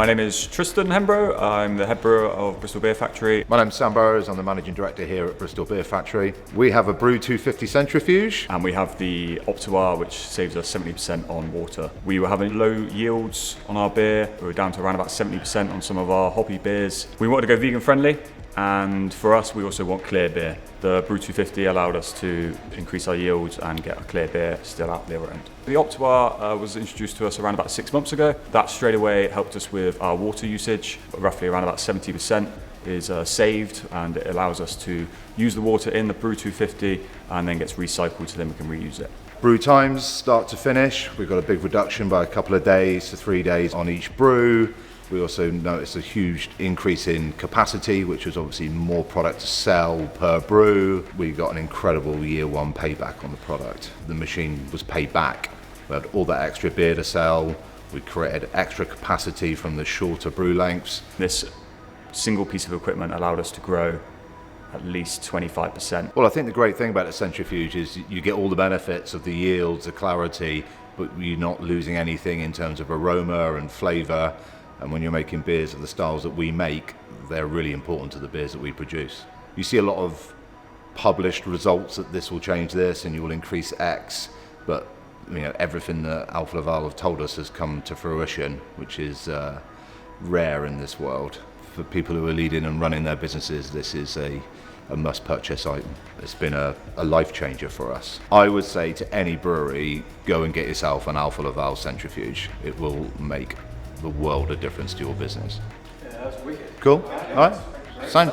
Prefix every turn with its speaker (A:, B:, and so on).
A: My name is Tristan Hembro. I'm the head brewer of Bristol Beer Factory.
B: My name's Sam Burrows. I'm the managing director here at Bristol Beer Factory. We have a Brew 250 centrifuge.
A: And we have the Optiwia, which saves us 70% on water. We were having low yields on our beer. We were down to around about 70% on some of our hoppy beers. We wanted to go vegan friendly. And for us, we also want clear beer. The Brew 250 allowed us to increase our yields and get a clear beer still out the other end. The Optiwia was introduced to us around about 6 months ago. That straight away helped us with our water usage. Roughly around about 70% is saved, and it allows us to use the water in the Brew 250 and then gets recycled so then we can reuse it.
B: Brew times start to finish. We've got a big reduction by a couple of days to 3 days on each brew. We also noticed a huge increase in capacity, which was obviously more product to sell per brew. We got an incredible year one payback on the product. The machine was paid back. We had all that extra beer to sell. We created extra capacity from the shorter brew lengths.
A: This single piece of equipment allowed us to grow at least 25%.
B: Well, I think the great thing about the centrifuge is you get all the benefits of the yields, the clarity, but you're not losing anything in terms of aroma and flavour. And when you're making beers of the styles that we make, they're really important to the beers that we produce. You see a lot of published results that this will change this and you will increase X, but everything that Alfa Laval have told us has come to fruition, which is rare in this world. For people who are leading and running their businesses, this is a must-purchase item. It's been a life changer for us. I would say to any brewery, go and get yourself an Alfa Laval centrifuge. It will make the world of difference to your business.
C: Yeah, that's wicked.
B: Cool. All right. Signed.